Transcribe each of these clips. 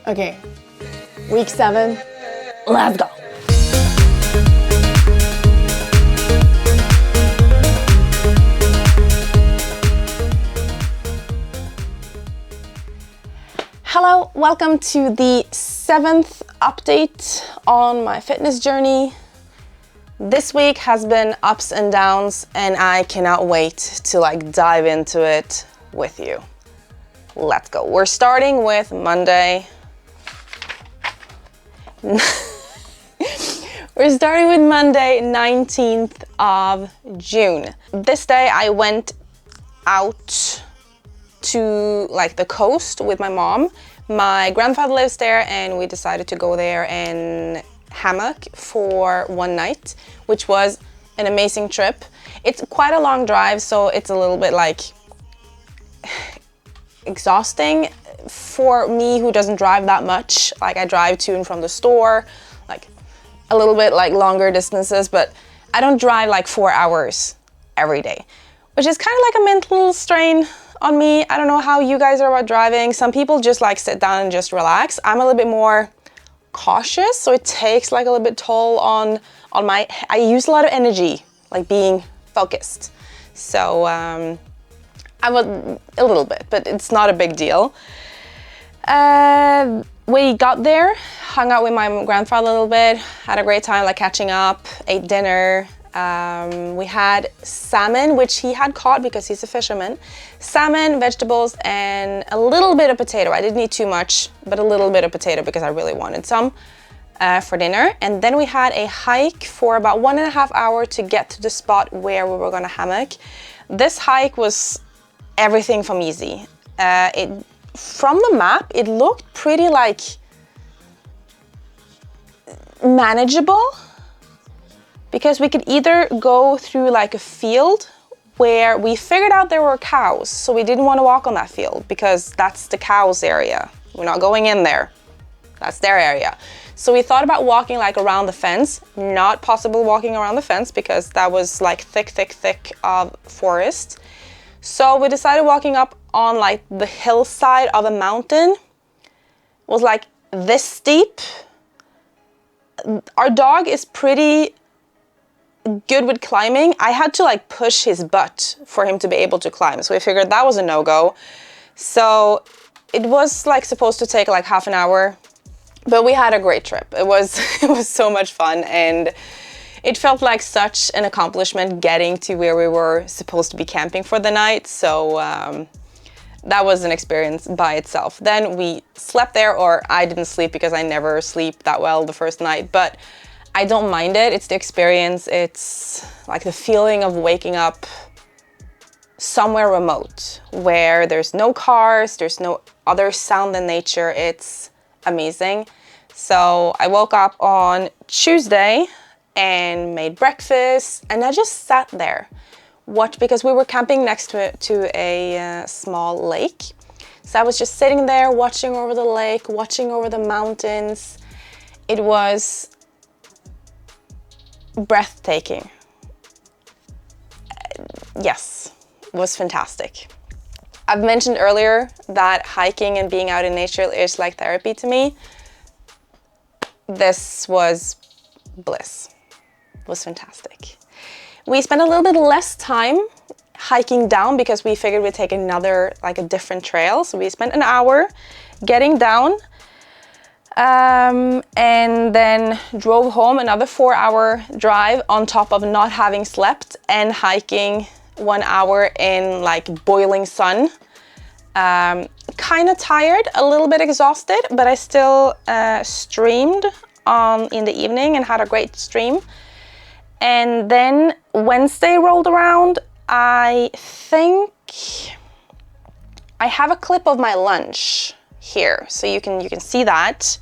Okay, week 7, let's go. Hello, welcome to the 7th update on my fitness journey. This week has been ups and downs, and I cannot wait to dive into it with you. Let's go. We're starting with Monday. We're starting with Monday, 19th of June. This day I went out to the coast with my mom. My grandfather lives there and we decided to go there and hammock for one night, which was an amazing trip. It's quite a long drive, so it's a little bit exhausting for me who doesn't drive that much. I drive to and from the store, a little bit longer distances, but I don't drive 4 hours every day, which is kind of a mental strain on me. I don't know how you guys are about driving. Some people just sit down and just relax. I'm a little bit more cautious, so it takes a little bit toll on my, I use a lot of energy, being focused. So I would a little bit, but it's not a big deal. We got there, hung out with my grandfather a little bit, had a great time catching up, ate dinner. We had salmon, which he had caught because he's a fisherman. Salmon, vegetables, and a little bit of potato. I didn't eat too much, but a little bit of potato because I really wanted some for dinner. And then we had a hike for about 1.5 hours to get to the spot where we were gonna hammock. This hike was everything from easy. From the map, it looked pretty manageable, because we could either go through a field where we figured out there were cows, so we didn't want to walk on that field because that's the cows area. We're not going in there. That's their area. So we thought about walking around the fence. Not possible walking around the fence because that was thick of forest. So we decided walking up on the hillside of a mountain. It was this steep. Our dog is pretty good with climbing. I had to push his butt for him to be able to climb. So we figured that was a no-go. So it was supposed to take half an hour, but we had a great trip. It was so much fun, and it felt like such an accomplishment getting to where we were supposed to be camping for the night. So that was an experience by itself. Then we slept there, or I didn't sleep because I never sleep that well the first night, but I don't mind it. It's the experience. It's the feeling of waking up somewhere remote where there's no cars, there's no other sound than nature. It's amazing. So I woke up on Tuesday and made breakfast, and I just sat there, because we were camping next to a small lake. So I was just sitting there watching over the lake, watching over the mountains. It was breathtaking. Yes, it was fantastic. I've mentioned earlier that hiking and being out in nature is like therapy to me. This was bliss. It was fantastic. We spent a little bit less time hiking down because we figured we'd take another, a different trail. So we spent an hour getting down, and then drove home, another 4-hour drive on top of not having slept and hiking 1 hour in boiling sun. Kind of tired, a little bit exhausted, but I still streamed in the evening and had a great stream. And then Wednesday rolled around. I think I have a clip of my lunch here, so you can see that.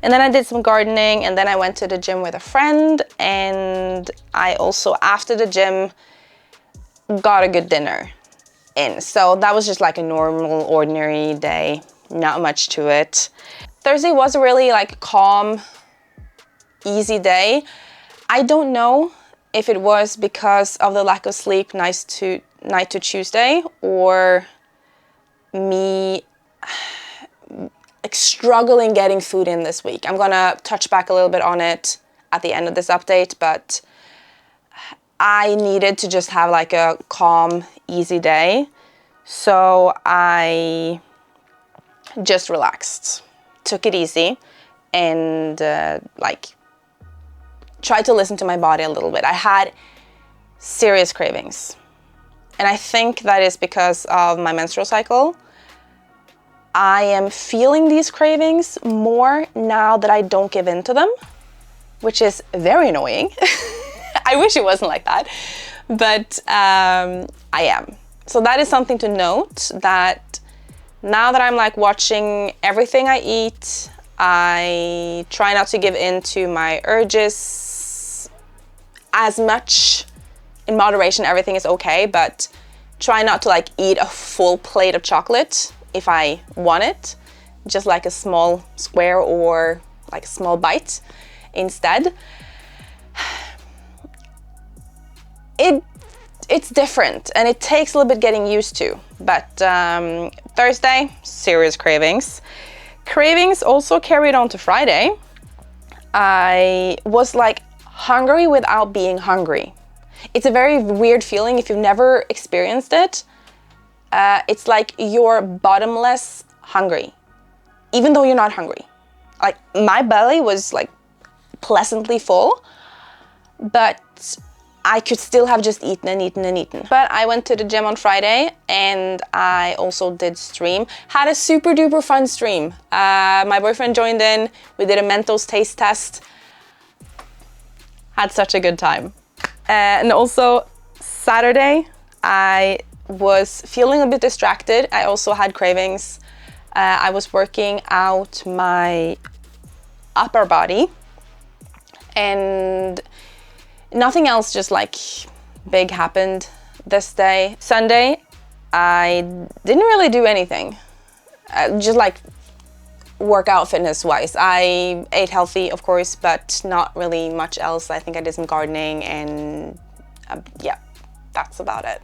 And then I did some gardening, and then I went to the gym with a friend, and I also, after the gym, got a good dinner in. So that was just like a normal, ordinary day, not much to it. Thursday was a really calm easy day. I don't know if it was because of the lack of sleep night to Tuesday, or me like struggling getting food in this week. I'm gonna touch back a little bit on it at the end of this update, but I needed to just have like a calm, easy day. So I just relaxed, took it easy, and like tried to listen to my body a little bit. I had serious cravings, and I think that is because of my menstrual cycle. I am feeling these cravings more now that I don't give in to them, which is very annoying. I wish it wasn't like that, but I am. So that is something to note, that now that I'm like watching everything I eat, I try not to give in to my urges as much. In moderation, everything is okay, but try not to like eat a full plate of chocolate if I want it, just like a small square or like a small bite instead. It's different and it takes a little bit getting used to, but Thursday, serious cravings. Cravings also carried on to Friday. I was like hungry without being hungry. It's a very weird feeling if you've never experienced it. It's like you're bottomless hungry, even though you're not hungry. Like my belly was like pleasantly full, but I could still have just eaten and eaten and eaten. But I went to the gym on Friday and I also did stream. Had a super duper fun stream. My boyfriend joined in, we did a Mentos taste test. Had such a good time. And also Saturday, I was feeling a bit distracted. I also had cravings. I was working out my upper body and nothing else just like big happened this day. Sunday, I didn't really do anything. Just like workout fitness wise. I ate healthy, of course, but not really much else. I think I did some gardening and yeah, that's about it.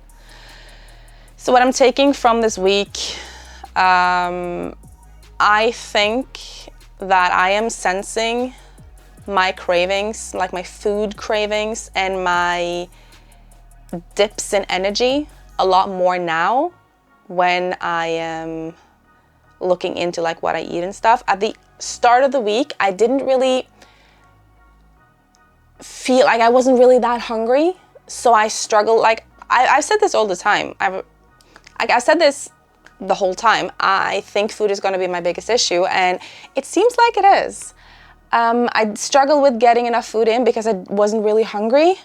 So what I'm taking from this week, I think that I am sensing my cravings, like my food cravings and my dips in energy a lot more now when I am looking into like what I eat and stuff. At the start of the week, I didn't really feel like I wasn't really that hungry. So I struggled, like I've said this all the time. I said this the whole time. I think food is gonna be my biggest issue and it seems like it is. I struggled with getting enough food in because I wasn't really hungry.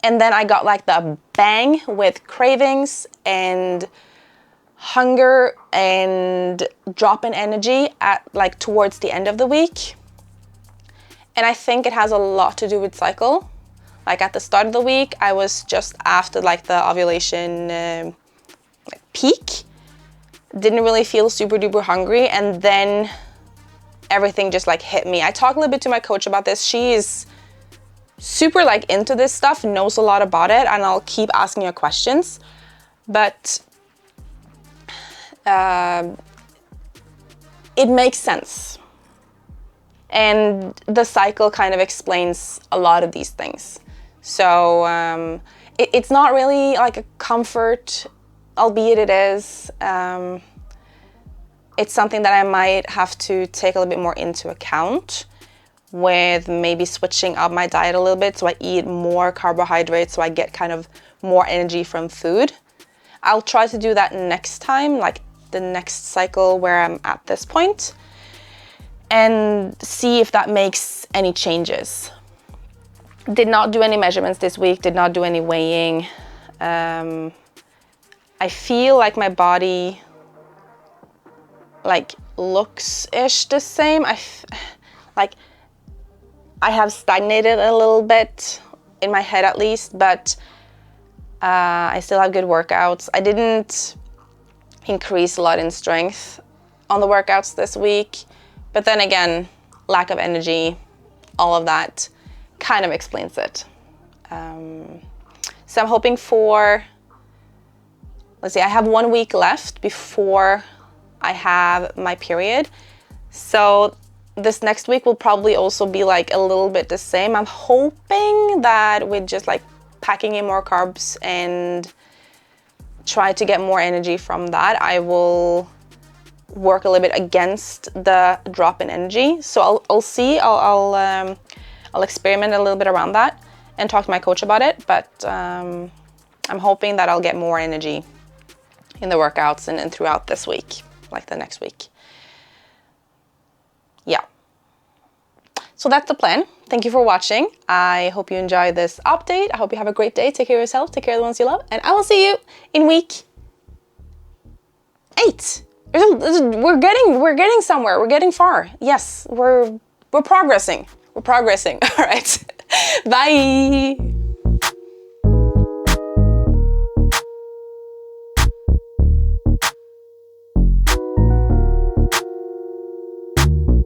And then I got like the bang with cravings and hunger and drop in energy at like towards the end of the week. And I think it has a lot to do with cycle. Like at the start of the week, I was just after like the ovulation peak. Didn't really feel super duper hungry, and then everything just like hit me. I talked a little bit to my coach about this. She is super like into this stuff, knows a lot about it, and I'll keep asking her questions. But it makes sense. And the cycle kind of explains a lot of these things. So it's not really like a comfort, albeit it is. It's something that I might have to take a little bit more into account with maybe switching up my diet a little bit so I eat more carbohydrates so I get kind of more energy from food. I'll try to do that next time, like the next cycle where I'm at this point, and see if that makes any changes. Did not do any measurements this week, did not do any weighing. I feel like my body like looks-ish the same. I have stagnated a little bit in my head at least, but I still have good workouts. I didn't increase a lot in strength on the workouts this week, but then again, lack of energy, all of that. kind of explains it. So I'm hoping for, let's see, I have 1 week left before I have my period. So this next week will probably also be like a little bit the same. I'm hoping that with just like packing in more carbs and try to get more energy from that, I will work a little bit against the drop in energy. So I'll see, I'll experiment a little bit around that and talk to my coach about it. But I'm hoping that I'll get more energy in the workouts and throughout this week, like the next week. Yeah. So that's the plan. Thank you for watching. I hope you enjoyed this update. I hope you have a great day. Take care of yourself. Take care of the ones you love. And I will see you in week 8. We're getting somewhere. We're getting far. Yes, we're progressing. We're progressing. All right. Bye.